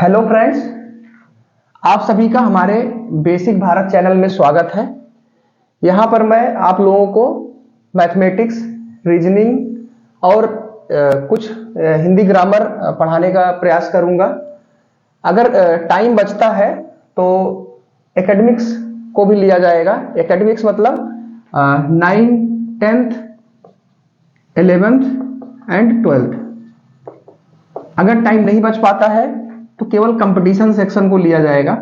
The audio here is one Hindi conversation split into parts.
हेलो फ्रेंड्स, आप सभी का हमारे बेसिक भारत चैनल में स्वागत है। यहाँ पर मैं आप लोगों को मैथमेटिक्स, रीजनिंग और कुछ हिंदी ग्रामर पढ़ाने का प्रयास करूँगा। अगर टाइम बचता है तो एकेडमिक्स को भी लिया जाएगा। एकेडमिक्स मतलब 9th, 10th, 11th and 12th। अगर टाइम नहीं बच पाता है तो केवल कंपटीशन सेक्शन को लिया जाएगा।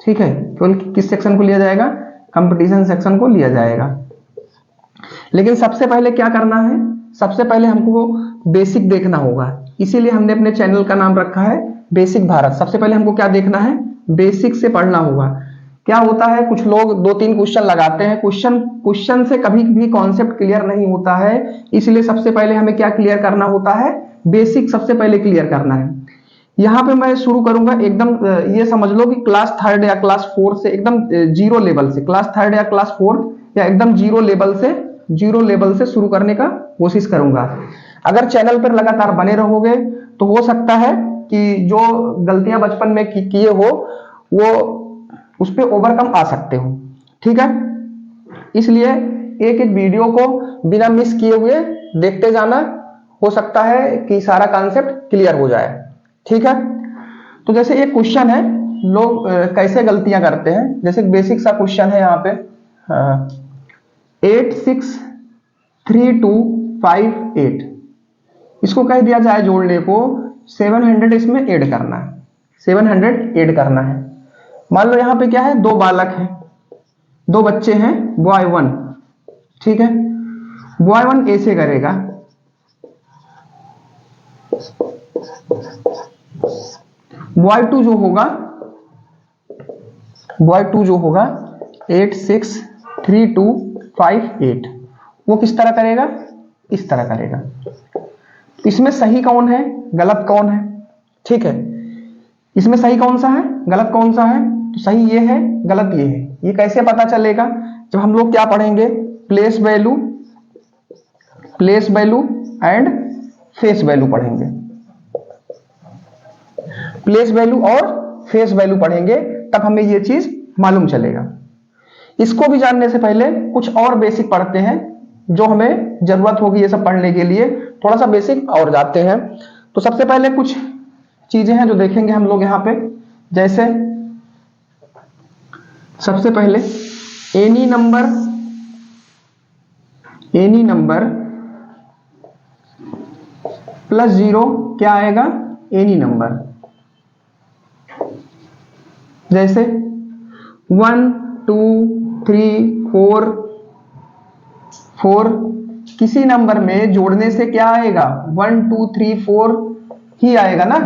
ठीक है, केवल किस सेक्शन को लिया जाएगा? कंपटीशन सेक्शन को लिया जाएगा। लेकिन सबसे पहले क्या करना है? सबसे पहले हमको बेसिक देखना होगा, इसीलिए हमने अपने चैनल का नाम रखा है बेसिक भारत। सबसे पहले हमको क्या देखना है? बेसिक से पढ़ना होगा। क्या होता है, कुछ लोग 2-3 क्वेश्चन लगाते हैं, क्वेश्चन से कभी भी कॉन्सेप्ट क्लियर नहीं होता है। इसलिए सबसे पहले हमें क्या क्लियर करना होता है? बेसिक सबसे पहले क्लियर करना है। यहाँ पे मैं शुरू करूंगा एकदम ये समझ लो कि क्लास 3rd या क्लास 4th से, एकदम जीरो लेवल से, क्लास 3rd या क्लास 4th या एकदम जीरो लेवल से शुरू करने का कोशिश करूंगा। अगर चैनल पर लगातार बने रहोगे तो हो सकता है कि जो गलतियां बचपन में किए हो वो उस पर ओवरकम आ सकते हो। ठीक है, इसलिए एक एक वीडियो को बिना मिस किए हुए देखते जाना। हो सकता है कि सारा कॉन्सेप्ट क्लियर हो जाए। ठीक है, तो जैसे एक क्वेश्चन है, लोग कैसे गलतियां करते हैं। जैसे बेसिक सा क्वेश्चन है यहाँ पे 8 6 3 2 5 8। इसको कह दिया जाए जोड़ने को 700 इसमें ऐड करना है, 700 ऐड करना है। मान लो यहाँ पे क्या है, दो बालक हैं, दो बच्चे हैं, बॉय 1। ठीक है, बॉय 1 ऐसे करेगा, बॉय 2 जो होगा, बॉय 2 जो होगा 8 6 3 2 5 8, वो किस तरह करेगा? इस तरह करेगा। इसमें सही कौन है, गलत कौन है? ठीक है, इसमें सही कौन सा है, गलत कौन सा है? तो सही ये है, गलत ये है। ये कैसे पता चलेगा? जब हम लोग क्या पढ़ेंगे, place value and face value पढ़ेंगे। प्लेस वैल्यू और फेस वैल्यू पढ़ेंगे, तब हमें ये चीज मालूम चलेगा। इसको भी जानने से पहले कुछ और बेसिक पढ़ते हैं, जो हमें जरूरत होगी ये सब पढ़ने के लिए। थोड़ा सा बेसिक और जाते हैं। तो सबसे पहले कुछ चीजें हैं जो देखेंगे हम लोग यहाँ पे। जैसे सबसे पहले एनी नंबर प्लस 0 क्या आएगा? Any number. जैसे 1 2 3 4 किसी नंबर में जोड़ने से क्या आएगा? 1 2 3 4 ही आएगा ना।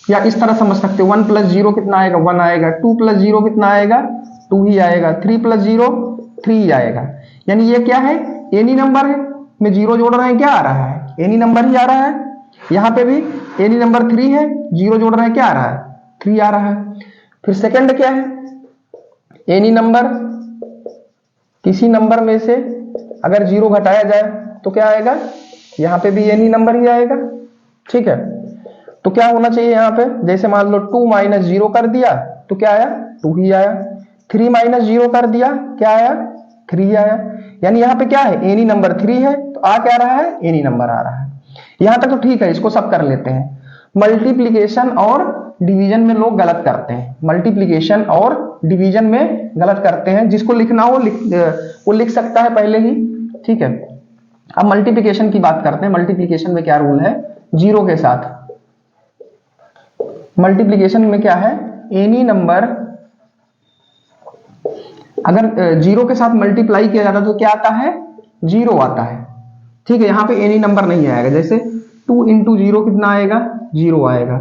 या इस तरह समझ सकते हो, 1 + 0 कितना आएगा? 1 आएगा। 2 + 0 कितना आएगा? 2 ही आएगा। 3 + 0 3 ही आएगा। यानी ये क्या है? एनी नंबर है। में 0 जोड़ रहे हैं, क्या आ रहा है? एनी नंबर ही आ रहा है। यहाँ पे भी एनी नंबर 3 है, 0 जोड़ रहे हैं, क्या आ रहा है? 3 आ रहा है। फिर सेकंड क्या है? एनी नंबर, किसी नंबर में से अगर 0 घटाया जाए तो क्या आएगा? यहाँ पे भी एनी नंबर ही आएगा। ठीक है, तो क्या होना चाहिए यहाँ पे? जैसे मान लो 2 - 0 कर दिया तो क्या आया? 2 ही आया। 3 - 0 कर दिया, क्या आया? 3 आया। यानी यहाँ पे क्या है? एनी नंबर 3 है, तो आ क्या रहा है? एनी नंबर आ रहा है। यहां तक तो ठीक है, इसको सब कर लेते हैं। मल्टीप्लीकेशन और डिवीजन में लोग गलत करते हैं। मल्टीप्लीकेशन और डिवीजन में गलत करते हैं। जिसको लिखना हो वो लिख सकता है पहले ही। ठीक है, अब मल्टीप्लीकेशन की बात करते हैं। मल्टीप्लीकेशन में क्या रूल है? 0 के साथ मल्टीप्लीकेशन में क्या है? एनी नंबर अगर 0 के साथ मल्टीप्लाई किया जाता तो क्या आता है? 0 आता है। ठीक है, यहाँ पे एनी नंबर नहीं आएगा। जैसे 2 × 0 कितना आएगा? 0 आएगा।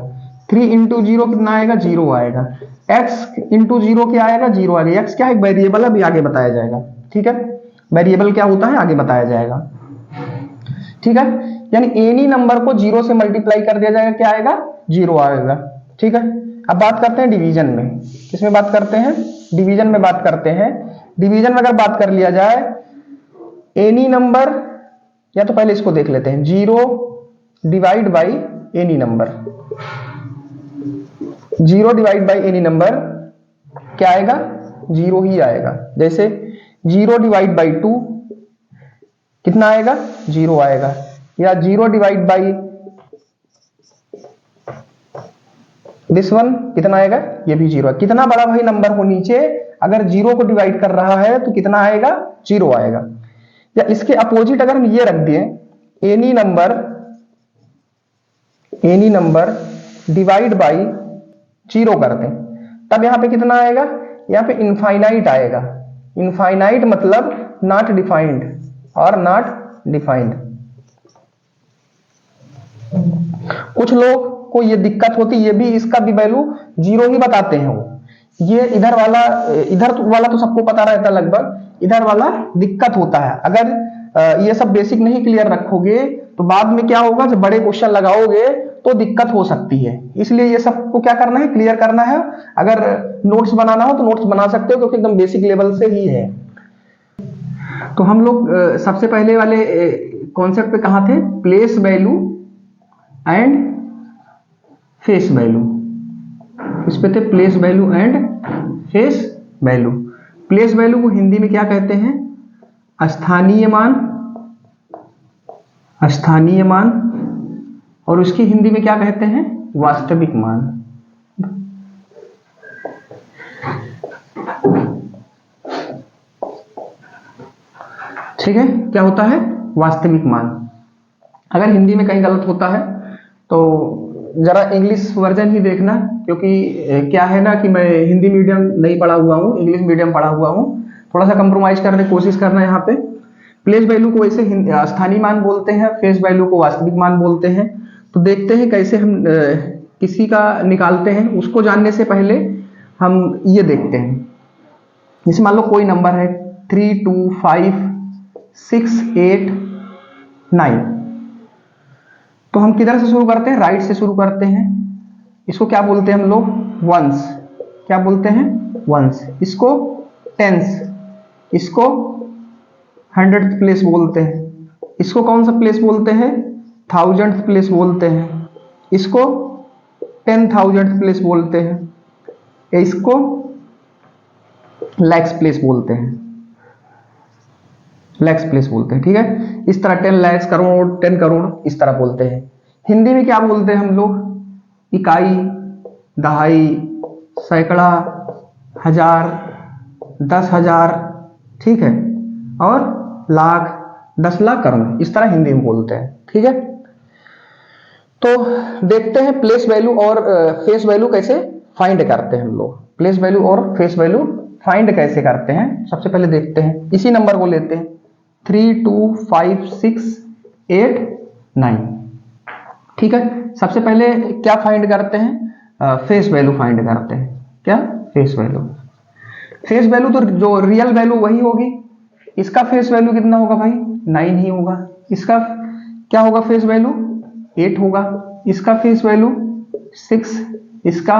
3 × 0 कितना आएगा? 0 आएगा। x × 0 क्या आएगा? 0 आएगा। x क्या है? वेरिएबल, अभी आगे बताया जाएगा। ठीक है, वेरिएबल क्या होता है आगे बताया जाएगा। ठीक है, यानी एनी नंबर को 0 से मल्टीप्लाई कर दिया जाएगा, क्या आएगा? 0 आएगा। ठीक है, अब बात करते हैं डिवीजन में। किसमें बात करते हैं? डिवीजन में बात करते हैं। डिवीजन में अगर बात कर लिया जाए, एनी नंबर, या तो पहले इसको देख लेते हैं, 0 divide by any number. Zero divide by any number क्या आएगा, जीरो ही आएगा। जैसे जीरो डिवाइड बाई टू कितना आएगा, जीरो आएगा, या zero divide by this one कितना आएगा, ये भी जीरो। कितना बड़ा भाई नंबर हो नीचे, अगर जीरो को डिवाइड कर रहा है तो कितना आएगा, जीरो आएगा। या इसके अपोजिट अगर हम ये रख दिए, any number divide by zero कर दें, तब यहां पे कितना आएगा, यहां पे इनफाइनाइट आएगा। इनफाइनाइट मतलब नॉट डिफाइंड और नॉट डिफाइंड। कुछ लोग को ये दिक्कत होती, ये भी इसका भी वैल्यू जीरो ही बताते हैं वो। ये इधर वाला तो सबको पता रहता है लगभग, इधर वाला दिक्कत होता है। अगर ये सब बेसिक नहीं क्लियर रखोगे तो बाद में क्या होगा, जब बड़े क्वेश्चन लगाओगे तो दिक्कत हो सकती है। इसलिए ये सबको क्या करना है, क्लियर करना है। अगर नोट्स बनाना हो तो नोट्स बना सकते हो, क्योंकि एकदम बेसिक लेवल से ही है। तो हम लोग सबसे पहले वाले कॉन्सेप्ट पे कहां थे, place value and face value. इस पे थे place value and face value. Place value को हिंदी में क्या कहते हैं, स्थानीय मान, स्थानीय मान, और उसकी हिंदी में क्या कहते हैं, वास्तविक मान। ठीक है, क्या होता है, वास्तविक मान। अगर हिंदी में कहीं गलत होता है तो जरा इंग्लिश वर्जन ही देखना, क्योंकि क्या है ना कि मैं हिंदी मीडियम नहीं पढ़ा हुआ हूँ, इंग्लिश मीडियम पढ़ा हुआ हूँ। थोड़ा सा कंप्रोमाइज करने की कोशिश करना है यहाँ पे। प्लेस वैल्यू को वैसे स्थानीय मान बोलते हैं, फेस वैल्यू को वास्तविक मान बोलते हैं। तो देखते हैं कैसे हम किसी का निकालते हैं। उसको जानने से पहले हम ये देखते हैं, जैसे मान लो कोई नंबर है 3 2 5 6 8 9, तो हम किधर से शुरू करते हैं, राइट से शुरू करते हैं। इसको क्या बोलते हैं हम लोग, वंस। क्या बोलते हैं, वंस। इसको टेंस, इसको 100th प्लेस बोलते हैं। इसको कौन सा प्लेस बोलते हैं, 1000th प्लेस बोलते हैं। इसको 10,000th प्लेस बोलते हैं। इसको लैक्स प्लेस बोलते हैं, लैक्स प्लेस बोलते हैं। ठीक है, इस तरह 10 लाख, करोड़, 10 करोड़, इस तरह बोलते हैं। हिंदी में क्या बोलते हैं हम लोग, इकाई, दहाई, सैकड़ा, हजार, 10,000, ठीक है, और लाख, 10 लाख, करोड़, इस तरह हिंदी में बोलते हैं। ठीक है, तो देखते हैं प्लेस वैल्यू और फेस वैल्यू कैसे फाइंड करते हैं हम लोग। प्लेस वैल्यू और फेस वैल्यू फाइंड कैसे करते हैं, सबसे पहले देखते हैं। इसी नंबर को लेते हैं 3 2 5 6 8 9। ठीक है, सबसे पहले क्या फाइंड करते हैं, फेस वैल्यू फाइंड करते हैं। क्या, फेस वैल्यू। फेस वैल्यू तो जो रियल वैल्यू वही होगी। इसका फेस वैल्यू कितना होगा भाई, 9 ही होगा। इसका क्या होगा, फेस वैल्यू 8 होगा। इसका फेस वैल्यू 6, इसका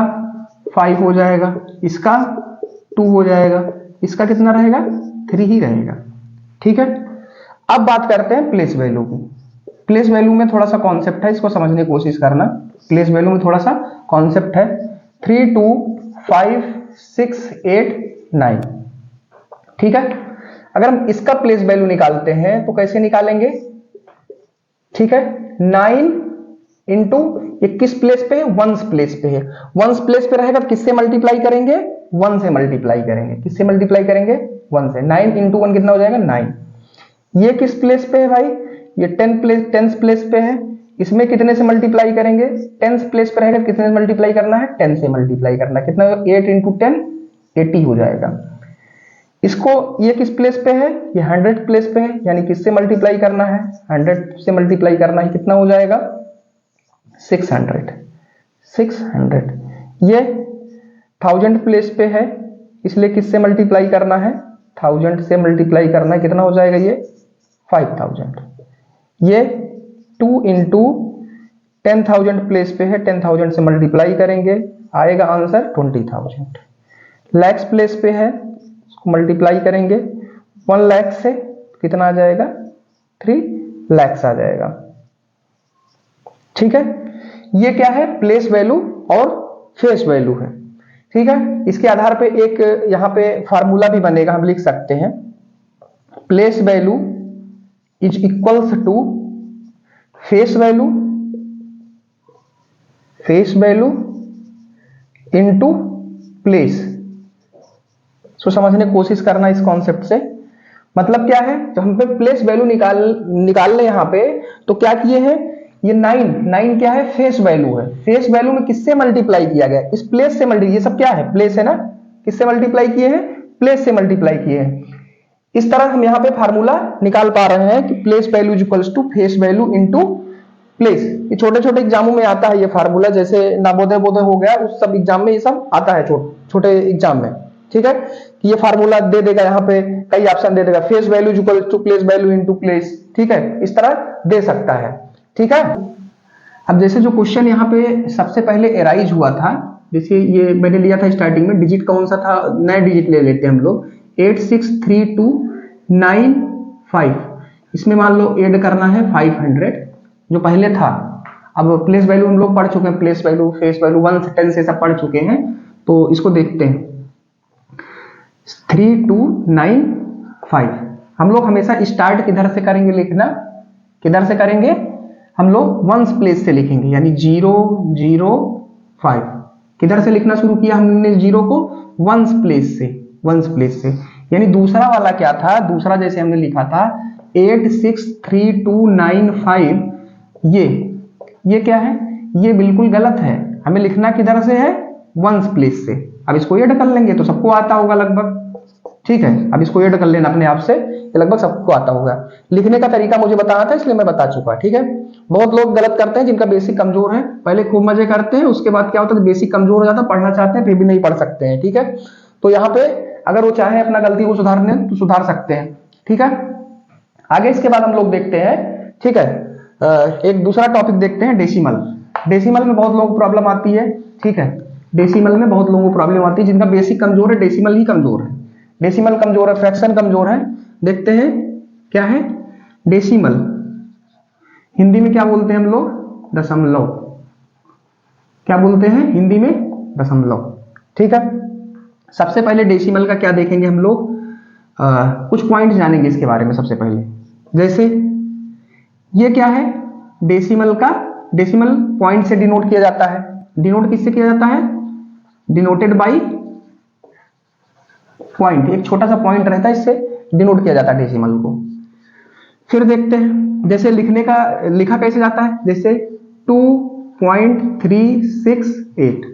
5 हो जाएगा, इसका 2 हो जाएगा, इसका कितना रहेगा, 3 ही रहेगा। ठीक है, अब बात करते हैं प्लेस वैल्यू की। प्लेस वैल्यू में थोड़ा सा कॉन्सेप्ट है, इसको समझने की कोशिश करना। प्लेस वैल्यू में थोड़ा सा कॉन्सेप्ट है। 3 2 5 6 8 9। ठीक है, अगर हम इसका प्लेस वैल्यू निकालते हैं तो कैसे निकालेंगे, ठीक है, 9 इंटू, ये किस प्लेस पे है, वंस प्लेस पे है। वंस प्लेस पे रहेगा तो किससे मल्टीप्लाई करेंगे, 1 से मल्टीप्लाई करेंगे। किससे मल्टीप्लाई करेंगे, 1 से। 9 इंटू 1 कितना हो जाएगा, 9। ये किस प्लेस पे है भाई, ये 10th प्लेस पे है। इसमें कितने से मल्टीप्लाई करेंगे, 10th प्लेस पे रहेगा, कितने से मल्टीप्लाई करना है, 10 से मल्टीप्लाई करना है। कितना, 8 इंटू 10 80 हो जाएगा। इसको, ये किस प्लेस पे है, ये 100 प्लेस पे है, यानी किससे मल्टीप्लाई करना है, 100 से मल्टीप्लाई करना है। कितना हो जाएगा, 600। ये 1000 प्लेस पे है, इसलिए किससे मल्टीप्लाई करना है, 1000 से मल्टीप्लाई करना है। कितना हो जाएगा, ये 5000। ये 2 इंटू 10,000 प्लेस पे है, 10,000 से मल्टीप्लाई करेंगे, आएगा आंसर 20,000। लैक्स प्लेस पे है, इसको मल्टीप्लाई करेंगे 1 लाख से, कितना आ जाएगा, 3 लाख आ जाएगा। ठीक है, ये क्या है, प्लेस वैल्यू और फेस वैल्यू है। ठीक है, इसके आधार पे एक यहाँ पे फार्मूला भी बनेगा, हम लिख सकते हैं place value is equals to face value into place. So समझने की कोशिश करना इस कॉन्सेप्ट से। मतलब क्या है, जब हम पे प्लेस वैल्यू निकाल ले यहाँ पे, तो क्या किए हैं, ये 9 क्या है, फेस वैल्यू है। फेस वैल्यू में किससे मल्टीप्लाई किया गया, इस प्लेस से मल्टीप्लाई, ये सब क्या है, प्लेस है ना, किससे मल्टीप्लाई किए हैं, प्लेस से मल्टीप्लाई किए हैं। इस तरह हम यहाँ पे फार्मूला निकाल पा रहे हैं कि place value equals to face value into place. ये छोटे छोटे एग्जामों में आता है ये फार्मूला, जैसे नवोदय बोधय हो गया, उस सब एग्जाम में ये सब आता है, छोटे एग्जाम में। ठीक है, कि ये फार्मूला दे देगा, यहाँ पे कई ऑप्शन दे देगा, face value equals to place value into place. ठीक है, इस तरह दे सकता है। ठीक है, अब जैसे जो क्वेश्चन यहाँ पे सबसे पहले एराइज हुआ था, जैसे ये मैंने लिया था स्टार्टिंग में, डिजिट कौन सा था, नया डिजिट ले लेते हैं हम लोग, 863295। इसमें मान लो ऐड करना है 500 जो पहले था। अब प्लेस वैल्यू हम लोग पढ़ चुके हैं, प्लेस वैल्यू, फेस वैल्यू 1 से 10 से सब पढ़ चुके हैं, तो इसको देखते हैं। 3295 हम लोग हमेशा स्टार्ट किधर से करेंगे लिखना, किधर से करेंगे, हम लोग वंस प्लेस से लिखेंगे, यानी 005 किधर से लिखना शुरू किया हमने, 0 को वंस प्लेस से, वंस प्लेस से। यानी दूसरा वाला क्या था, दूसरा जैसे हमने लिखा था 863295, ये क्या है, ये बिल्कुल गलत है, हमें लिखना किधर से है, वंस प्लेस से। अब इसको ऐड कर लेंगे तो सबको आता होगा लगभग। ठीक है, अब इसको ऐड कर लेना अपने आप से, ये लगभग सबको आता होगा। लिखने का तरीका मुझे बताना था, इसलिए मैं बता चुका। ठीक है, बहुत लोग गलत करते हैं जिनका बेसिक कमजोर है, पहले खूब मजे करते हैं, उसके बाद क्या होता है, बेसिक कमजोर हो जाता है, पढ़ना चाहते हैं फिर भी नहीं पढ़ सकते हैं। ठीक है, तो यहाँ पे अगर वो चाहे अपना गलती को सुधारने तो सुधार सकते हैं। ठीक है, आगे इसके बाद हम लोग देखते हैं। ठीक है, एक दूसरा टॉपिक देखते हैं, डेसिमल। डेसिमल में बहुत लोगों को प्रॉब्लम आती है। ठीक है, डेसिमल में बहुत लोगों को प्रॉब्लम आती है, जिनका बेसिक कमजोर है, डेसिमल ही कमजोर है, डेसिमल कमजोर है, फ्रैक्शन कमजोर है। देखते हैं क्या है डेसिमल, हिंदी में क्या बोलते हैं हम लोग, दशमलव। क्या बोलते हैं हिंदी में, दशमलव। ठीक है, सबसे पहले डेसिमल का क्या देखेंगे हम लोग, कुछ पॉइंट जानेंगे इसके बारे में। सबसे पहले जैसे ये क्या है, डेसिमल का, डेसिमल पॉइंट से डिनोट किया जाता है। डिनोट किससे किया जाता है, डिनोटेड बाई पॉइंट, एक छोटा सा पॉइंट रहता है, इससे डिनोट किया जाता है डेसिमल को। फिर देखते हैं जैसे लिखने का, लिखा कैसे जाता है, जैसे 2.368,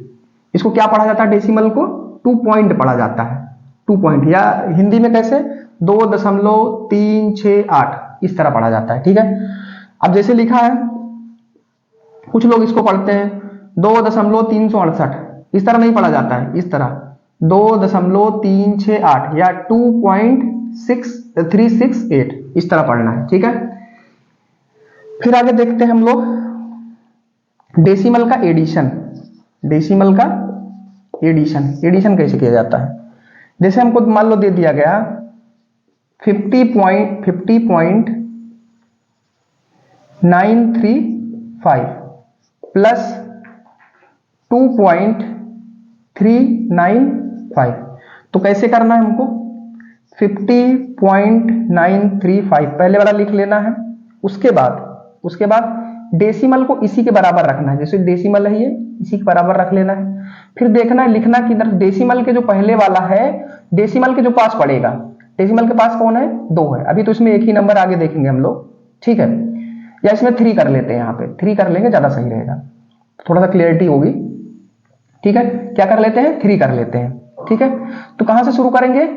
इसको क्या पढ़ा जाता है, डेसिमल को 2 पॉइंट पढ़ा जाता है, 2 पॉइंट, या हिंदी में कैसे 2.368 इस तरह पढ़ा जाता है। ठीक है, अब जैसे लिखा है, कुछ लोग इसको पढ़ते हैं 2.368, इस तरह नहीं पढ़ा जाता है, इस तरह 2.368 या 2.368 इस तरह पढ़ना है। ठीक है, फिर आगे देखते हैं हम लोग डेसिमल का एडिशन। डेसिमल का एडिशन, एडिशन कैसे किया जाता है, जैसे हमको मान लो दे दिया गया 50.935 प्लस 2.395, तो कैसे करना है हमको, 50.935 पहले वाला लिख लेना है, उसके बाद डेसिमल को इसी के बराबर रखना है, जैसे डेसिमल है ये, इसी के बराबर रख लेना है। फिर देखना है, लिखना किधर, डेसिमल के जो पहले वाला है, डेसिमल के जो पास पड़ेगा, डेसिमल के पास कौन है, 2 है, अभी तो इसमें एक ही नंबर आगे देखेंगे हम लोग। ठीक है, या इसमें 3 कर लेते हैं, यहाँ पे 3 कर लेंगे, ज्यादा सही रहेगा, थोड़ा सा क्लियरिटी होगी। ठीक है, क्या कर लेते हैं, 3 कर लेते हैं। ठीक है, तो कहां से शुरू करेंगे,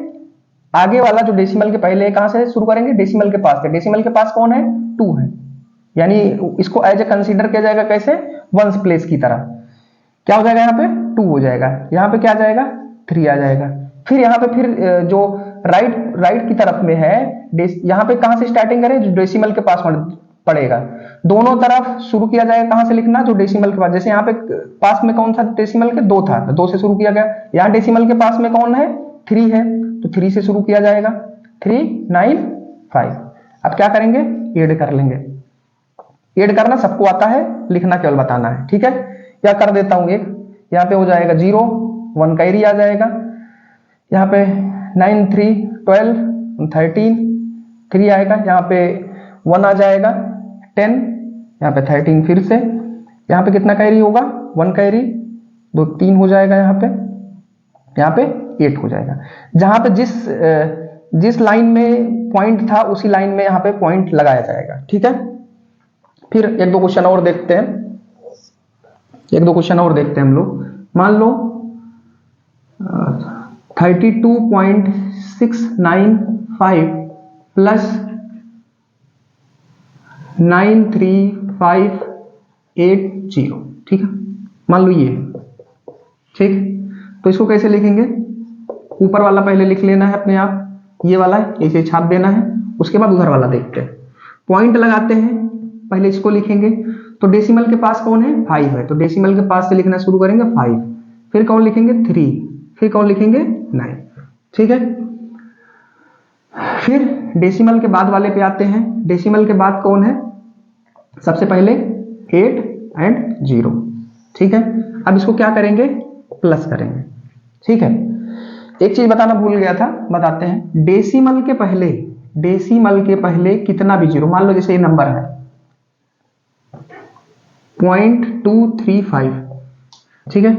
आगे वाला जो डेसिमल के पहले है, कहां से शुरू करेंगे, डेसिमल के पास से। डेसिमल के पास कौन है, 2 है, यानी इसको एज ए कंसीडर किया जाएगा, कैसे, वंस प्लेस की तरह। क्या हो जाएगा, यहाँ पे 2 हो जाएगा, यहाँ पे क्या आ जाएगा, 3 आ जाएगा। फिर यहाँ पे फिर जो राइट की तरफ में है, यहाँ पे कहां से स्टार्टिंग करें, जो डेसिमल के पास पड़ेगा, दोनों तरफ शुरू किया जाएगा, कहां से लिखना, जो डेसिमल के पास। जैसे यहाँ पे पास में कौन था, डेसिमल के 2 था, तो 2 से शुरू किया गया। यहाँ डेसिमल के पास में कौन है, 3 है, तो 3 से शुरू किया जाएगा, 395। अब क्या करेंगे, ऐड कर लेंगे। ऐड करना सबको आता है, लिखना केवल बताना है। ठीक है, क्या कर देता हूं, एक यहाँ पे हो जाएगा 0, 1 कैरी आ जाएगा। यहाँ पे 9 3 12 13 3 आएगा, यहाँ पे 1 आ जाएगा 10, यहाँ पे 13 फिर से, यहाँ पे कितना कैरी होगा 1 कैरी, 2 3 हो जाएगा, यहाँ पे 8 हो जाएगा। जहां पे जिस लाइन में पॉइंट था उसी लाइन में यहाँ पे पॉइंट लगाया जाएगा। ठीक है, फिर एक दो क्वेश्चन और देखते हैं, हम लोग। मान लो 32.695 प्लस 93580, ठीक है, मान लो ये, ठीक। तो इसको कैसे लिखेंगे, ऊपर वाला पहले लिख लेना है अपने आप, ये वाला ऐसे छाप देना है, उसके बाद उधर वाला देखते हैं। पॉइंट लगाते हैं, पहले इसको लिखेंगे। तो डेसिमल के पास कौन है 5 है, तो डेसिमल के पास से लिखना शुरू करेंगे 5, फिर कौन लिखेंगे 3, फिर कौन लिखेंगे 9, ठीक है। फिर डेसिमल के बाद वाले पे आते हैं। डेसिमल के बाद कौन है, सबसे पहले 8 एंड 0, ठीक है। अब इसको क्या करेंगे, प्लस करेंगे, ठीक है। एक चीज बताना भूल गया था, बताते हैं। डेसिमल के पहले कितना भी जीरो, मान लो जैसे ये नंबर है 0.235, ठीक है।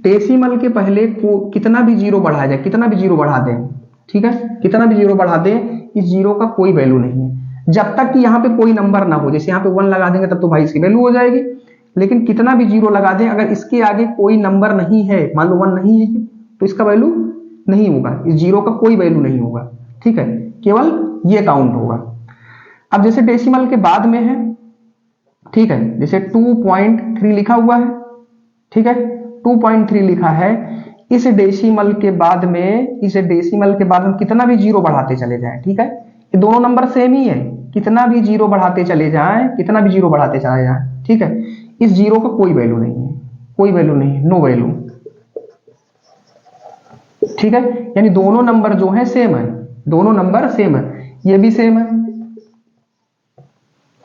डेसिमल के पहले कितना भी जीरो बढ़ाया जाए, कितना भी जीरो बढ़ा दें, ठीक है, कितना भी जीरो बढ़ा दें, इस जीरो का कोई वैल्यू नहीं है जब तक कि यहाँ पे कोई नंबर ना हो। जैसे यहाँ पे 1 लगा देंगे तब तो भाई इसकी वैल्यू हो जाएगी, लेकिन कितना भी जीरो लगा दें, अगर इसके आगे कोई नंबर नहीं है, मान लो 1 नहीं है, तो इसका वैल्यू नहीं होगा, इस जीरो का कोई वैल्यू नहीं होगा, ठीक है, केवल ये काउंट होगा। अब जैसे डेसिमल के बाद में है, ठीक है, जैसे 2.3 लिखा हुआ है, ठीक है, 2.3 लिखा है। इस डेसिमल के बाद में कितना भी जीरो बढ़ाते चले जाएं, ठीक है, ये दोनों नंबर सेम ही है, कितना भी जीरो बढ़ाते चले जाएं, ठीक है, इस जीरो का कोई वैल्यू नहीं है, नो वैल्यू, ठीक है। यानी दोनों नंबर जो है सेम है, ये भी सेम है,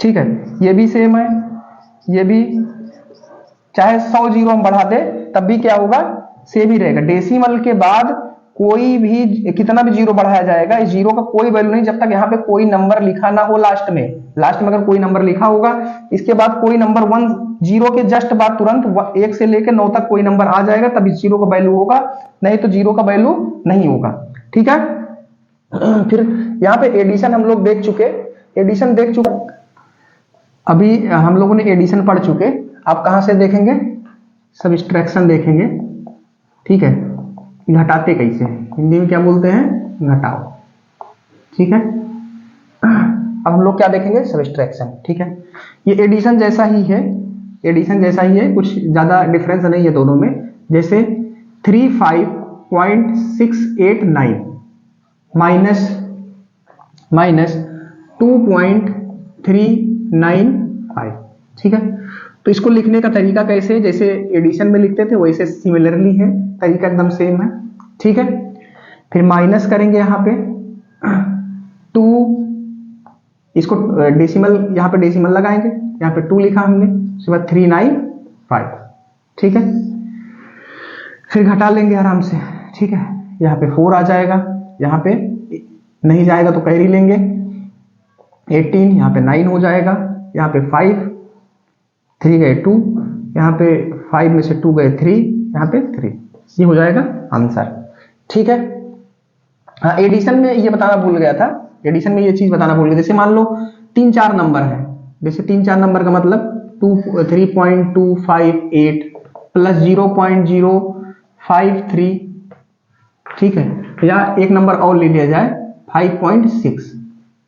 ठीक है, ये भी सेम है, ये भी, चाहे 100 जीरो हम बढ़ा दे तब भी क्या होगा, सेम ही रहेगा। डेसिमल के बाद कोई भी कितना भी जीरो बढ़ाया जाएगा, इस जीरो का कोई वैल्यू नहीं जब तक यहाँ पे कोई नंबर लिखा ना हो लास्ट में अगर कोई नंबर लिखा होगा, इसके बाद कोई नंबर 1 जीरो के जस्ट बाद तुरंत 1 से लेकर 9 तक कोई नंबर आ जाएगा, तब इस जीरो का वैल्यू होगा, नहीं तो जीरो का वैल्यू नहीं होगा, ठीक है। फिर यहाँ पे एडिशन हम लोग देख चुके, अभी हम लोगों ने एडिशन पढ़ चुके। आप कहां से देखेंगे, सब्ट्रैक्शन देखेंगे, ठीक है, घटाते कैसे, हिंदी में क्या बोलते हैं, घटाओ, ठीक है। अब हम लोग क्या देखेंगे, सब्ट्रैक्शन, ठीक है। ये एडिशन जैसा ही है, कुछ ज्यादा डिफरेंस नहीं है दोनों में। जैसे 35.689 माइनस 2.395, ठीक है। तो इसको लिखने का तरीका कैसे, जैसे एडिशन में लिखते थे वैसे सिमिलरली है, तरीका एकदम सेम है, ठीक है। फिर माइनस करेंगे यहाँ पे 2, इसको डेसिमल, यहाँ पे डेसिमल लगाएंगे, यहाँ पे 2 लिखा हमने, उसके बाद 395, ठीक है। फिर घटा लेंगे आराम से, ठीक है, यहाँ पे 4 आ जाएगा, यहाँ पे नहीं जाएगा तो कैरी लेंगे 18, यहाँ पे 9 हो जाएगा, यहाँ पे 5, 3 गए 2, यहाँ पे 5 में से 2 गए 3, यहाँ पे 3, ये हो जाएगा आंसर, ठीक है। हाँ, एडिशन में ये बताना भूल गया था, जैसे मान लो 3-4 नंबर है, जैसे 3-4 नंबर का मतलब 3.258 प्लस 0.053, ठीक है, या एक नंबर और ले लिया जाए 5.6,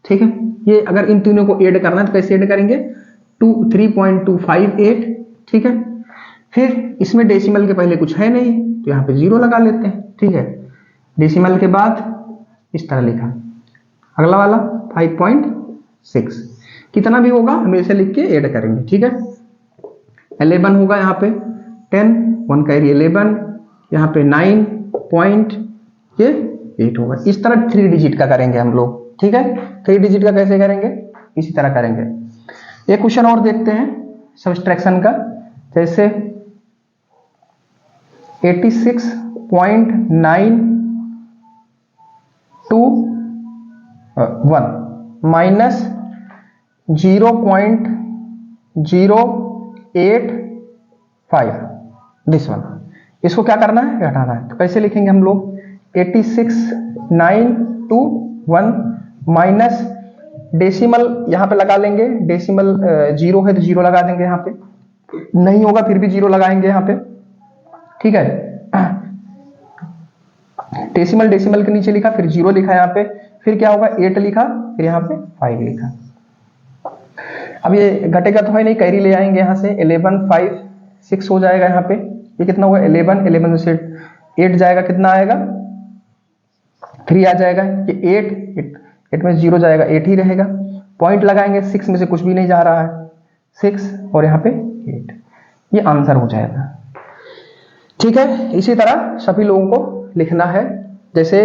ठीक है। ये अगर इन तीनों को ऐड करना है तो कैसे ऐड करेंगे, 3.258, ठीक है। फिर इसमें डेसिमल के पहले कुछ है नहीं तो यहाँ पे 0 लगा लेते हैं, ठीक है। डेसिमल के बाद इस तरह लिखा, अगला वाला 5.6, कितना भी होगा हम इसे लिख के ऐड करेंगे, ठीक है। 11 होगा, यहाँ पे 10, 1 कैरी 11, यहाँ पे 9.8 होगा। इस तरह 3 डिजिट का करेंगे हम लोग, ठीक है। 3 डिजिट का कैसे करेंगे, इसी तरह करेंगे। एक क्वेश्चन और देखते हैं सब्ट्रैक्शन का, जैसे 86.921 माइनस 0.085 दिस वन। इसको क्या करना है, घटाना है। तो कैसे लिखेंगे हम लोग, 86.921 माइनस डेसिमल यहां पे लगा लेंगे, डेसिमल 0 है तो 0 लगा देंगे, यहां पे नहीं होगा फिर भी 0 लगाएंगे यहां पे, ठीक है। डेसिमल डेसिमल के नीचे लिखा, फिर 0 लिखा यहाँ पे, फिर क्या होगा 8 लिखा, फिर यहाँ पे 5 लिखा। अब ये घटेगा तो है नहीं, कैरी ले आएंगे यहाँ से, 11 5 6 हो जाएगा यहाँ पे। ये कितना हुआ 11, 11 से 8 जाएगा, कितना आएगा 3 आ जाएगा। ये 8 में 0 जाएगा, 8 ही रहेगा। पॉइंट लगाएंगे, 6 में से कुछ भी नहीं जा रहा है, 6 और यहाँ पे 8, ये आंसर हो जाएगा, ठीक है। इसी तरह सभी लोगों को लिखना है। जैसे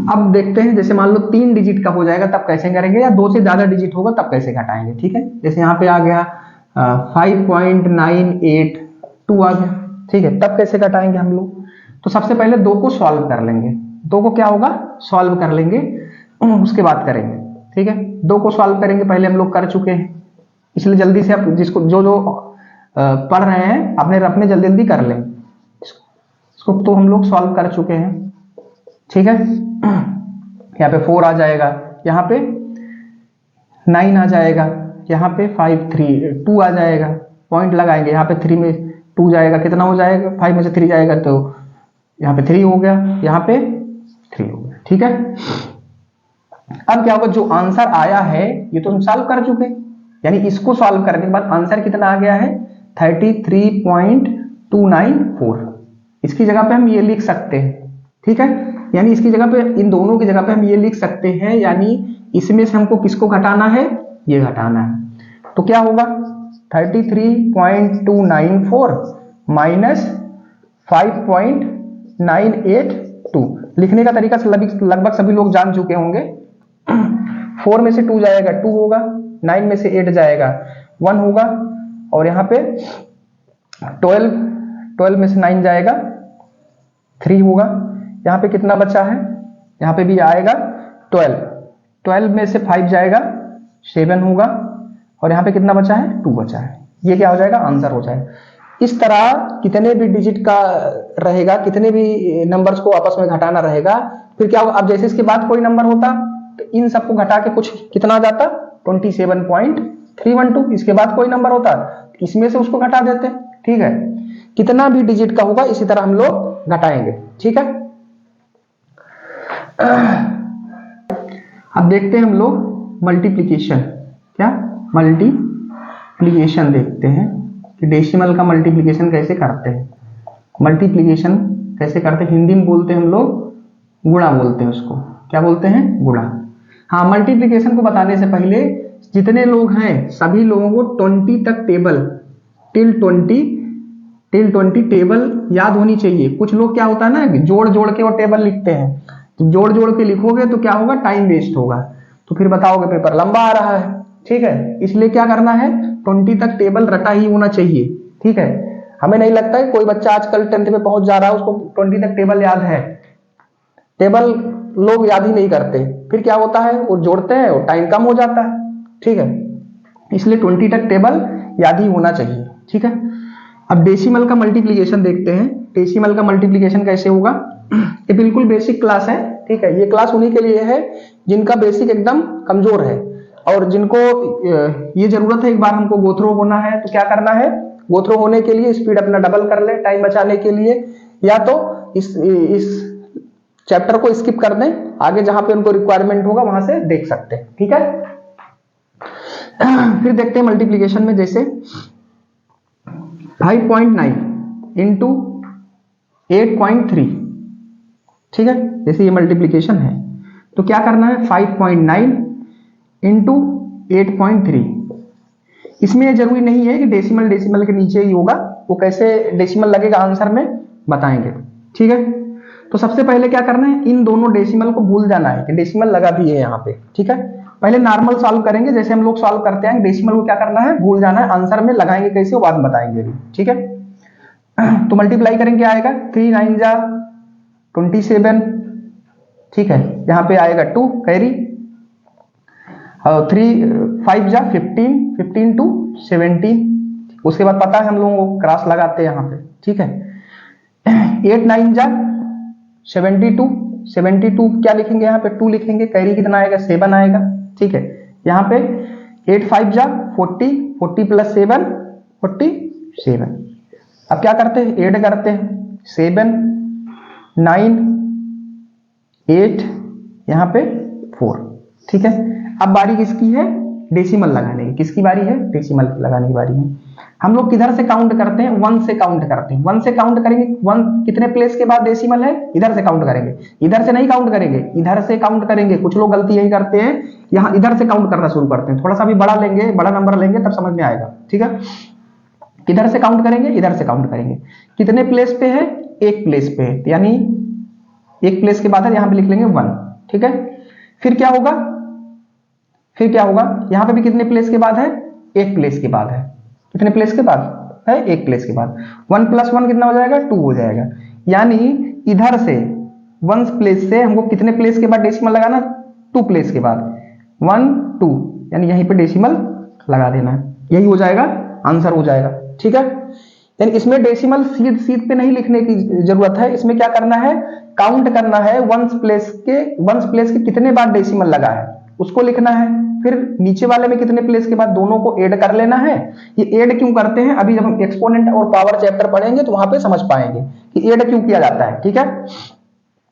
अब देखते हैं, जैसे मान लो 3 डिजिट का हो जाएगा तब कैसे करेंगे, या 2 से ज्यादा डिजिट होगा तब कैसे घटाएंगे, ठीक है। जैसे यहाँ पे आ गया 5.982 आ गया, ठीक है। तब कैसे घटाएंगे हम लोग, तो सबसे पहले 2 को सॉल्व कर लेंगे। 2 को क्या होगा, सॉल्व कर लेंगे, उसके बाद करेंगे, ठीक है। 2 को सॉल्व करेंगे, पहले हम लोग कर चुके हैं, इसलिए जल्दी से आप जिसको जो पढ़ रहे हैं अपने जल्दी जल्दी कर लें। इसको तो हम लोग सॉल्व कर चुके हैं, ठीक है। यहाँ पे 4 आ जाएगा, यहाँ पे 9 आ जाएगा, यहाँ पे 2 आ जाएगा, पॉइंट लगाएंगे, यहाँ पे 3 में 2 जाएगा, कितना हो जाएगा 5 में से 3 जाएगा तो यहाँ पे 3 हो गया, यहाँ पे 3 हो गया, ठीक है। अब क्या होगा, जो आंसर आया है ये तो हम सॉल्व कर चुके, यानी इसको सॉल्व करने के बाद आंसर कितना आ गया है 33.294। इसकी जगह पे हम ये लिख सकते हैं, ठीक है। यानी इसकी जगह पे, इन दोनों की जगह पे हम ये लिख सकते हैं, यानी इसमें से हमको किसको घटाना है, ये घटाना है। तो क्या होगा 33.294 माइनस 5.982। लिखने का तरीका से लगभग सभी लोग जान चुके होंगे। 4 में से 2 जाएगा 2 होगा, 9 में से 8 जाएगा 1 होगा, और यहाँ पे 12 में से 9 जाएगा 3 होगा। यहाँ पे कितना बचा है, यहाँ पे भी आएगा 12 में से 5 जाएगा 7 होगा, और यहाँ पे कितना बचा है 2 बचा है। ये क्या हो जाएगा, आंसर हो जाएगा। इस तरह कितने भी डिजिट का रहेगा, कितने भी नंबर्स को आपस में घटाना रहेगा, फिर क्या होगा, अब जैसे इसके बाद कोई नंबर होता तो इन सबको घटा के कुछ कितना आ जाता 27.312। इसके बाद कोई नंबर होता इसमें से उसको घटा देते, ठीक है। कितना भी डिजिट का होगा इसी तरह हम लोग घटाएंगे, ठीक है। अब देखते हैं हम लोग मल्टीप्लिकेशन, क्या मल्टीप्लिकेशन देखते हैं कि डेसिमल का मल्टीप्लिकेशन कैसे करते हैं। मल्टीप्लिकेशन कैसे करते हैं, हिंदी में बोलते हैं हम लोग गुणा बोलते हैं उसको, क्या बोलते हैं, गुणा। हाँ, मल्टीप्लिकेशन को बताने से पहले जितने लोग हैं सभी लोगों को 20 तक टेबल टिल 20 टेबल याद होनी चाहिए। कुछ लोग क्या होता है ना, जोड़ जोड़ के वो टेबल लिखते हैं, तो जोड़ जोड़ के लिखोगे तो क्या होगा, टाइम वेस्ट होगा, तो फिर बताओगे पेपर लंबा आ रहा है, ठीक है। इसलिए क्या करना है, 20 तक टेबल रटा ही होना चाहिए, ठीक है। हमें नहीं लगता है कोई बच्चा आजकल 10th में पहुंच जा रहा है उसको 20 तक टेबल याद है। टेबल लोग याद ही नहीं करते, फिर क्या होता है वो जोड़ते हैं और टाइम कम हो जाता है, ठीक है। इसलिए 20 तक टेबल याद ही होना चाहिए, ठीक है। अब डेसिमल का मल्टीप्लिकेशन देखते हैं। डेसिमल का मल्टीप्लिकेशन कैसे होगा, ये बिल्कुल बेसिक क्लास है, ठीक है। ये क्लास उन्हीं के लिए है जिनका बेसिक एकदम कमजोर है, और जिनको ये जरूरत है एक बार हमको गोथ्रो होना है, तो क्या करना है, गोथ्रो होने के लिए स्पीड अपना डबल कर ले टाइम बचाने के लिए, या तो इस चैप्टर को स्किप कर दें, आगे जहां पे उनको रिक्वायरमेंट होगा वहां से देख सकते हैं, ठीक है। फिर देखते हैं मल्टीप्लिकेशन में, जैसे 5.9 इंटू 8.3, ठीक है। जैसे ये मल्टीप्लिकेशन है तो क्या करना है, 5.9 इंटू 8.3। इसमें ये जरूरी नहीं है कि डेसिमल के नीचे ही होगा, वो कैसे डेसिमल लगेगा आंसर में बताएंगे, ठीक है। तो सबसे पहले क्या करना है, इन दोनों डेसिमल को भूल जाना है कि डेसिमल लगा भी है यहाँ पे, ठीक है। पहले नॉर्मल सॉल्व करेंगे जैसे हम लोग सॉल्व करते हैं, डेसिमल को क्या करना है, भूल जाना है, आंसर में लगाएंगे कैसे वो बाद में बताएंगे, ठीक है। तो मल्टीप्लाई करेंगे क्या आएगा, 3 9 जा 27, ठीक है, यहाँ पे आएगा 2 कैरी, और 3 5 जा 15, 15 to 17, उसके बाद पता है हम लोगों को क्रॉस लगाते हैं यहाँ पे, ठीक है। 8 9 जा 72, 72 क्या लिखेंगे यहाँ पे 2 लिखेंगे, कैरी कितना आएगा 7 आएगा, ठीक है। यहाँ पे 8 5 जा 40, 40 प्लस 7 47। अब क्या करते हैं, ऐड करते हैं, 7 9 8 यहाँ पे 4, ठीक है। अब बारी किसकी है, डेसिमल लगाने की, किसकी बारी है, डेसिमल लगाने की बारी है। हम लोग किधर से काउंट करते हैं, 1 से काउंट करते हैं, 1 से काउंट करेंगे, 1 कितने प्लेस के बाद डेसिमल है, इधर से काउंट करेंगे, इधर से नहीं काउंट करेंगे, इधर से काउंट करेंगे। कुछ लोग गलती यही करते हैं, यहाँ इधर से काउंट करना शुरू करते हैं, थोड़ा सा भी बड़ा लेंगे, बड़ा नंबर लेंगे तब समझ में आएगा, ठीक है। किधर से काउंट करेंगे, इधर से काउंट करेंगे। कितने प्लेस पे है, एक प्लेस पे है, यानी एक प्लेस के बाद है, यहां पे लिख लेंगे 1, ठीक है। फिर क्या होगा, फिर क्या होगा, यहां पे भी कितने प्लेस के बाद है, एक प्लेस के बाद है, कितने प्लेस के बाद है, एक प्लेस के बाद। 1 + 1 कितना हो जाएगा, 2 हो जाएगा। यानी इधर से 1 प्लेस से हमको कितने प्लेस के बाद डेसिमल लगाना, 2 प्लेस के बाद, 1 2, यानी यहीं पे डेसिमल लगा देना है, यही हो जाएगा आंसर हो जाएगा, ठीक है। यानी इसमें डेसिमल सीध पे नहीं लिखने की जरूरत है, इसमें क्या करना है, काउंट करना है, 1 प्लेस के कितने बार डेसिमल लगा है उसको लिखना है, फिर नीचे वाले में कितने प्लेस के बाद दोनों को ऐड कर लेना है। ये ऐड क्यों करते हैं, अभी जब हम एक्सपोनेंट और पावर चैप्टर पढ़ेंगे तो वहां पे समझ पाएंगे कि ऐड क्यों किया जाता है, ठीक है।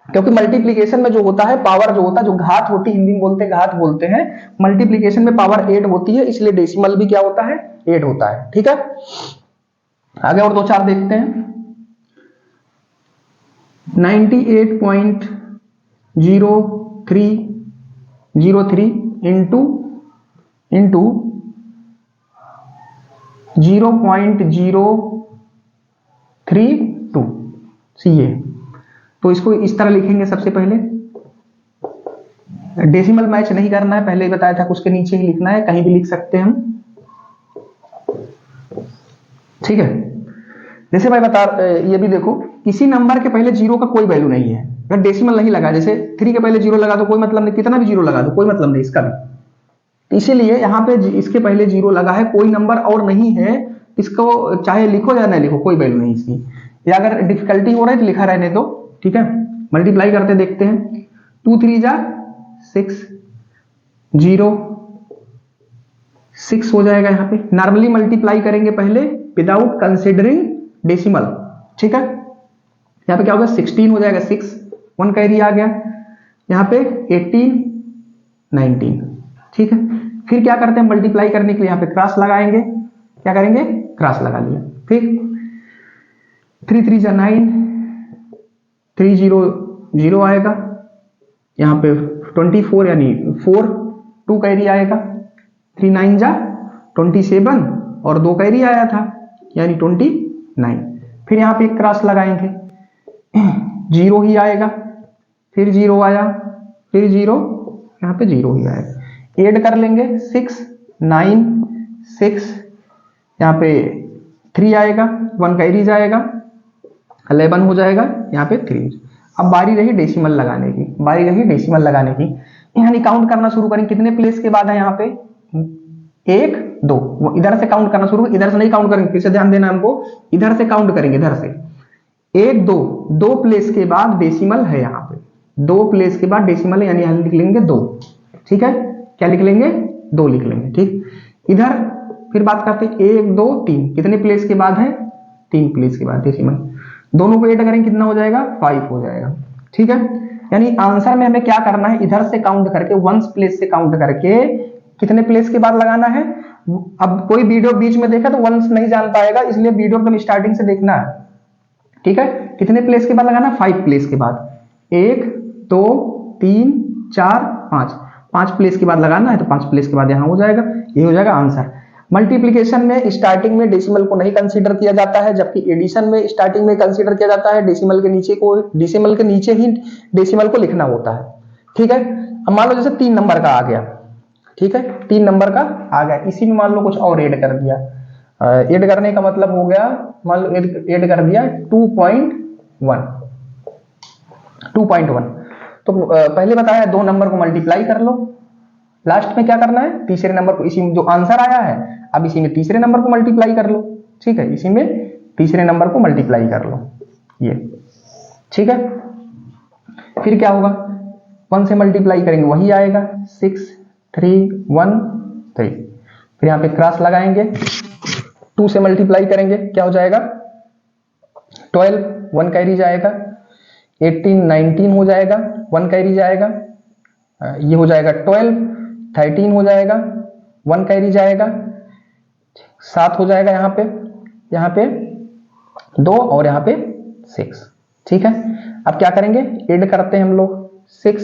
क्योंकि मल्टीप्लीकेशन में जो होता है, पावर जो होता है, जो घात होती है, हिंदी में बोलते हैं घात बोलते हैं, मल्टीप्लीकेशन में पावर ऐड होती है, इसलिए डेसिमल भी क्या होता है, ऐड होता है, ठीक है। आगे और 2-4 देखते हैं। 98.0303 इंटू 0.032 CA, तो इसको इस तरह लिखेंगे। सबसे पहले डेसिमल मैच नहीं करना है, पहले ही बताया था, उसके नीचे ही लिखना है, कहीं भी लिख सकते हैं हम, ठीक है। जैसे मैं बता, ये भी देखो, किसी नंबर के पहले 0 का कोई वैल्यू नहीं है, अगर डेसिमल नहीं लगा, जैसे 3 के पहले 0 लगा दो कोई मतलब नहीं, कितना भी 0 लगा दो कोई मतलब नहीं इसका भी। इसीलिए यहाँ पे इसके पहले 0 लगा है, कोई नंबर और नहीं है, इसको चाहे लिखो या नहीं लिखो कोई वैल्यू नहीं इसकी। या अगर डिफिकल्टी हो रहा है तो लिखा रहने दो, ठीक है। मल्टीप्लाई करते देखते हैं, 2 3 जा 6, 0 6 हो जाएगा। यहाँ पे नॉर्मली मल्टीप्लाई करेंगे पहले विदाउट कंसिडरिंग डेसिमल, ठीक है। यहाँ पे क्या होगा, 16 हो जाएगा, 6 1 कैरी आ गया, यहाँ पे 18 19, ठीक है। फिर क्या करते हैं, मल्टीप्लाई करने के लिए यहाँ पे क्रॉस लगाएंगे, क्या करेंगे, क्रॉस लगा लिया। फिर 3 3 जा 9, 3 0 0 आएगा, यहाँ पे 24 यानी 4 2 कैरी आएगा, 3 9 जा 27 और 2 कैरी आया था यानी 29। फिर यहाँ पे एक क्रॉस लगाएंगे, 0 ही आएगा, फिर 0 आया, फिर 0, यहाँ पे 0 ही आएगा। ऐड कर लेंगे, 6 9 6, यहाँ पे 3 आएगा, 1 कैरी जाएगा, 11 हो जाएगा, यहाँ पे 3। अब बारी रही डेसिमल लगाने की, बारी रही डेसिमल लगाने की, यानी काउंट करना शुरू करें, कितने प्लेस के बाद है यहाँ पे, 1 2, इधर से काउंट करना शुरू, इधर से नहीं काउंट करेंगे, फिर से ध्यान देना हमको, इधर से काउंट करेंगे, इधर से 1 2 2 प्लेस के बाद डेसिमल है, यहाँ पे 2 प्लेस के बाद डेसिमल है, यानी यहाँ लिख लेंगे 2, ठीक है। क्या लिख लेंगे, 2 लिख लेंगे, ठीक। इधर फिर बात करते हैं, 1 2 3 कितने प्लेस के बाद है, 3 प्लेस के बाद डेसिमल, दोनों को ऐड करेंगे कितना हो जाएगा, 5 हो जाएगा, ठीक है। यानी आंसर में हमें क्या करना है, इधर से काउंट करके 1 प्लेस से काउंट करके कितने प्लेस के बाद लगाना है। अब कोई वीडियो बीच में देखा तो 1 नहीं जान पाएगा, इसलिए वीडियो एकदम स्टार्टिंग से देखना है, ठीक है। कितने प्लेस के बाद लगाना, 5 प्लेस के बाद, 1 2 3 4 5 प्लेस के बाद लगाना है, तो 5 प्लेस के बाद यहां हो जाएगा, ये हो जाएगा आंसर। मल्टीप्लिकेशन में स्टार्टिंग में डेसिमल को नहीं कंसीडर किया जाता है, जबकि एडिशन में स्टार्टिंग में कंसीडर किया जाता है, डेसिमल के नीचे ही डेसिमल को लिखना होता है, ठीक है। अब मान लो जैसे 3 नंबर का आ गया, ठीक है, 3 नंबर का आ गया, इसी में मान लो कुछ और ऐड कर दिया, ऐड करने का मतलब हो गया, मान लो ऐड कर दिया 2.1। तो पहले बताया दो नंबर को मल्टीप्लाई कर लो, लास्ट में क्या करना है, तीसरे नंबर को, इसी में जो आंसर आया है अब इसी में तीसरे नंबर को मल्टीप्लाई कर लो। ठीक है, इसी में तीसरे नंबर को मल्टीप्लाई कर लो, ये ठीक है। फिर क्या होगा, 1 से मल्टीप्लाई करेंगे वही आएगा 6 3 1 3। फिर यहाँ पे क्रॉस लगाएंगे, 2 से मल्टीप्लाई करेंगे क्या हो जाएगा 12, 1 कैरी जाएगा, 18 19 हो जाएगा, 1 कैरी जाएगा, ये हो जाएगा 12, 13 हो जाएगा, 1 कैरी जाएगा, 7 हो जाएगा, यहाँ पे 2 और यहाँ पे 6। ठीक है, अब क्या करेंगे, ऐड करते हैं हम लोग, 6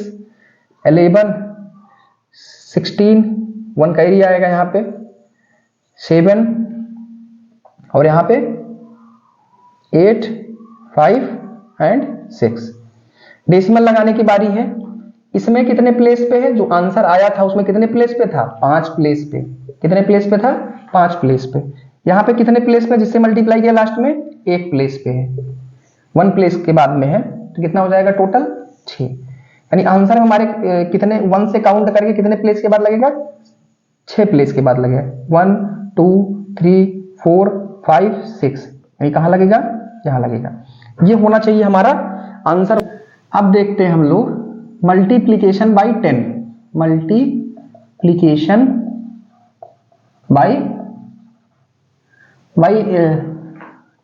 11 16, 1 कैरी आएगा यहाँ पे, 7 और यहाँ पे 8 5 एंड 6। डेसिमल लगाने की बारी है। इसमें कितने प्लेस पे है, जो आंसर आया था उसमें कितने प्लेस पे था, 5 प्लेस पे। कितने प्लेस पे था, 5 प्लेस पे। यहाँ पे कितने प्लेस पे, जिससे मल्टीप्लाई किया लास्ट में, 1 प्लेस पे है, 1 प्लेस के बाद में है, तो कितना हो जाएगा टोटल 6। यानी आंसर हमारे कितने, 1 से काउंट करके कितने प्लेस के बाद लगेगा, 6 प्लेस के बाद लगेगा, 1 2 3 4 5 6। ये कहाँ लगेगा, यहाँ लगेगा। ये होना चाहिए हमारा आंसर। अब देखते हैं हम लोग मल्टीप्लीकेशन बाई 10। मल्टीप्लीकेशन बाई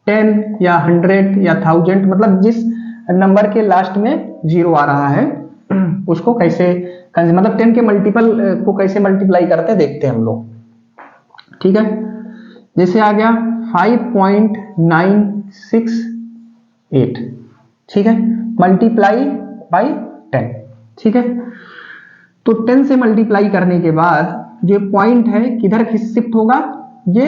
10 या 100 या 1000, मतलब जिस नंबर के लास्ट में 0 आ रहा है उसको कैसे, मतलब 10 के मल्टीपल को कैसे मल्टीप्लाई करते हैं देखते हैं हम लोग। ठीक है, जैसे आ गया 5.968। ठीक है, मल्टीप्लाई बाई 10। ठीक है, तो 10 से मल्टीप्लाई करने के बाद जो पॉइंट है किधर शिफ्ट होगा, ये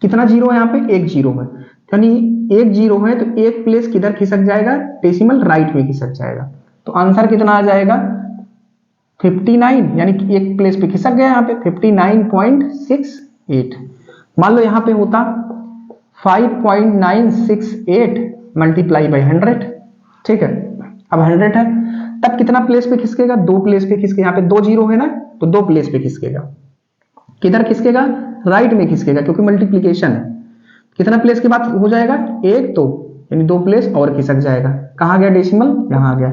कितना जीरो है यहाँ पे, 1 जीरो है, यानी 1 जीरो है तो 1 प्लेस किधर खिसक जाएगा, डेसिमल राइट में खिसक जाएगा। तो आंसर कितना आ जाएगा 59, यानी कि 1 प्लेस पे खिसक गया यहाँ पे 59.68। मान लो यहाँ पे होता 5.968 मल्टीप्लाई बाई 100। ठीक है, अब 100 है, तब कितना प्लेस पे खिसकेगा, 2 प्लेस पे खिसके, यहाँ पे 2 जीरो है ना, तो 2 प्लेस पे खिसकेगा। किधर खिसकेगा, राइट में खिसकेगा, क्योंकि मल्टीप्लीकेशन है। कितना प्लेस के बाद हो जाएगा, 1, तो यानी 2 प्लेस और खिसक जाएगा। कहाँ गया डेसिमल, यहाँ आ गया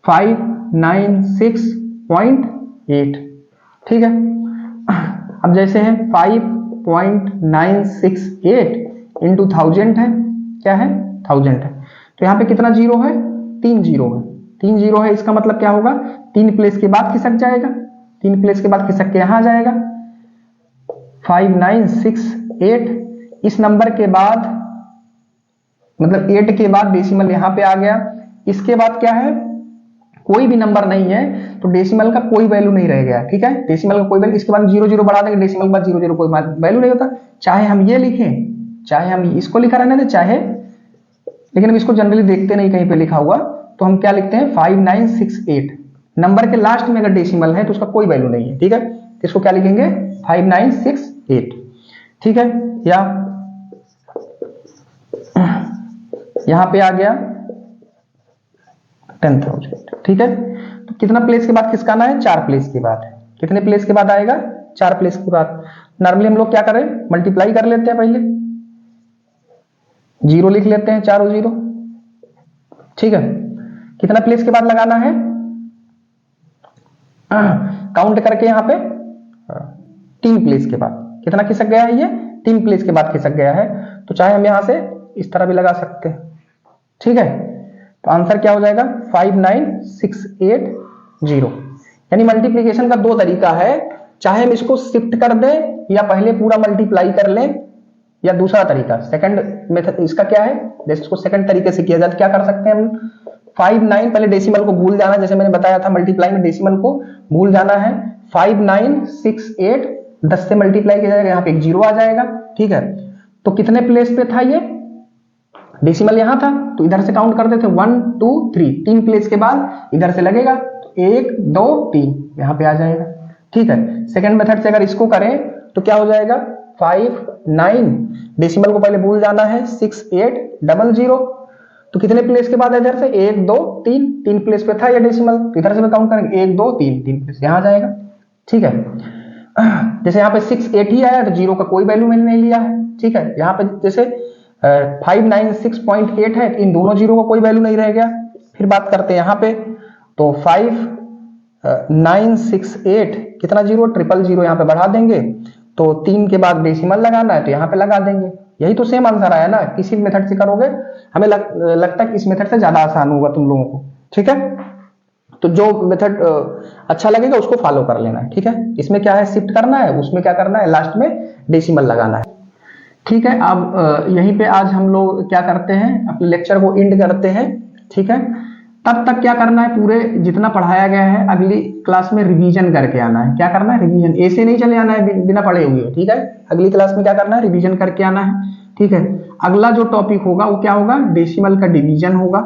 596.8। ठीक है, अब जैसे है 5.968 इंटू 1000 है, क्या है 1000 है, तो यहाँ पे कितना जीरो है, 3 जीरो है। 3 जीरो है, इसका मतलब क्या होगा, 3 प्लेस के बाद खिसक जाएगा, 3 प्लेस के बाद खिसक के यहाँ आ जाएगा 5968। इस नंबर के बाद, मतलब 8 के बाद डेसिमल यहाँ पे आ गया। इसके बाद क्या है, कोई भी नंबर नहीं है तो डेसिमल का कोई वैल्यू नहीं रह गया। ठीक है, डेसिमल का कोई वैल्यू, इसके बाद 0 0 बढ़ा देंगे, डेसिमल के बाद 0 0 कोई वैल्यू नहीं होता। चाहे हम ये लिखें, चाहे हम इसको लिखा रहने दें, चाहे, लेकिन हम इसको जनरली देखते नहीं कहीं पे लिखा हुआ, तो हम क्या लिखते हैं 5968। नंबर के लास्ट में अगर डेसिमल है तो उसका कोई वैल्यू नहीं है। ठीक है, तो इसको क्या लिखेंगे 5968। ठीक है, या यहां पे आ गया 10,000। ठीक है, तो कितना प्लेस के बाद खिसकाना है, 4 प्लेस के बाद। कितने प्लेस के बाद आएगा, 4 प्लेस के बाद। नॉर्मली हम लोग क्या करें, मल्टीप्लाई कर लेते हैं, पहले 0 लिख लेते हैं, 4 0। ठीक है, कितना प्लेस के बाद लगाना है, काउंट करके यहाँ पे 3 प्लेस के बाद। कितना खिसक गया है, ये 3 प्लेस के बाद खिसक गया है, तो चाहे हम यहां से इस तरह भी लगा सकते हैं। ठीक है, तो आंसर क्या हो जाएगा 59680। यानी मल्टीप्लीकेशन का 2 तरीका है, चाहे हम इसको शिफ्ट कर दें या पहले पूरा मल्टीप्लाई कर लें, या दूसरा तरीका सेकंड मेथड। इसका क्या है, जैसे इसको सेकंड तरीके से किया जाए तो क्या कर सकते हैं हम, 59, पहले डेसिमल को भूल जाना, जैसे मैंने बताया था मल्टीप्लाई में डेसिमल को भूल जाना है। 5968 10 से मल्टीप्लाई किया जाएगा, यहाँ पे 1 जीरो आ जाएगा। ठीक है, तो कितने प्लेस पे था ये डेसिमल, यहां था, तो इधर से काउंट करते थे 1 2 3, 3 प्लेस के बाद इधर से लगेगा, तो 1 2 3 यहां पे आ जाएगा। ठीक है, सेकंड मेथड से अगर इसको करें तो क्या हो जाएगा 5 9, डेसिमल को पहले भूल जाना है, 6800। तो कितने प्लेस के बाद है इधर से, 1 2 3, 3 प्लेस पे था ये डेसिमल, तो इधर से मैं काउंट करेंगे 1 2 3, 3 प्लेस यहां जाएगा। ठीक है, जैसे यहाँ पे 68 ही आया तो जीरो का कोई वैल्यू मैंने नहीं लिया है। ठीक है, यहाँ पे जैसे 596.8 है, इन दोनों जीरो का कोई वैल्यू नहीं रह गया। फिर बात करते हैं यहाँ पे, तो 5968 कितना जीरो, 000 यहाँ पे बढ़ा देंगे, तो 3 के बाद डेसिमल लगाना है तो यहाँ पे लगा देंगे। यही तो सेम आंसर आया ना, किसी मेथड से करोगे हमें लगता है कि इस मेथड से ज्यादा आसान होगा तुम लोगों को। ठीक है, तो जो मेथड अच्छा लगेगा उसको फॉलो कर लेना है। ठीक है, इसमें क्या है, शिफ्ट करना है, उसमें क्या करना है, लास्ट में डेसिमल लगाना है। ठीक है, अब यहीं पे आज हम लोग क्या करते हैं, अपने लेक्चर को एंड करते हैं। ठीक है, तब तक क्या करना है, पूरे जितना पढ़ाया गया है अगली क्लास में रिवीजन करके आना है। क्या करना है, रिवीजन, ऐसे नहीं चले आना है बिना पढ़े हुए। ठीक है, अगली क्लास में क्या करना है, रिवीजन करके आना है। ठीक है, अगला जो टॉपिक होगा वो क्या होगा, डेसिमल का डिवीजन होगा।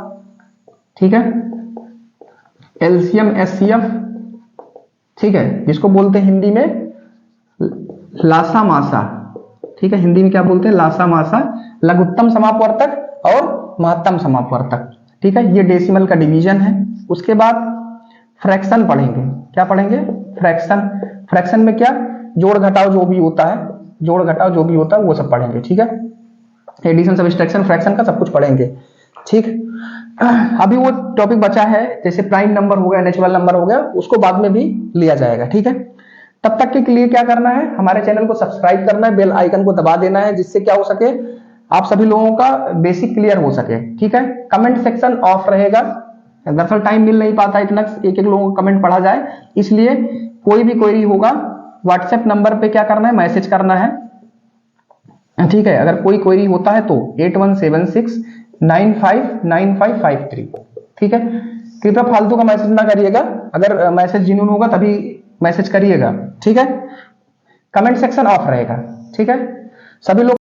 ठीक है, एलसीएम एचसीएफ, ठीक है, जिसको बोलते हैं हिंदी में लासा मासा। ठीक है, हिंदी में क्या बोलते हैं, लासा मासा, लघुत्तम समापवर्तक और महत्तम समापवर्तक। ठीक है, ये डेसिमल का डिवीजन है। उसके बाद फ्रैक्शन पढ़ेंगे। क्या पढ़ेंगे, फ्रैक्शन। फ्रैक्शन में क्या, जोड़ घटाव जो भी होता है, जोड़ घटाव जो भी होता है वो सब पढ़ेंगे। ठीक है, एडिशन सब्ट्रैक्शन फ्रैक्शन का सब कुछ पढ़ेंगे। ठीक, अभी वो टॉपिक बचा है जैसे प्राइम नंबर हो गया, नेचुरल नंबर हो गया, उसको बाद में भी लिया जाएगा। ठीक है, तब तक के लिए क्या करना है, हमारे चैनल को सब्सक्राइब करना है, बेल आइकन को दबा देना है, जिससे क्या हो सके, आप सभी लोगों का बेसिक क्लियर हो सके। ठीक है, कमेंट सेक्शन ऑफ रहेगा, दरअसल टाइम मिल नहीं पाता इतना एक एक लोगों का कमेंट पढ़ा जाए, इसलिए कोई भी क्वेरी होगा व्हाट्सएप नंबर पे क्या करना है, मैसेज करना है। ठीक है, अगर कोई क्वेरी होता है तो 8176959553। ठीक है, कृपया फालतू का मैसेज ना करिएगा, अगर मैसेज जेन्युइन होगा तभी मैसेज करिएगा। ठीक है, कमेंट सेक्शन ऑफ रहेगा। ठीक है, सभी लोग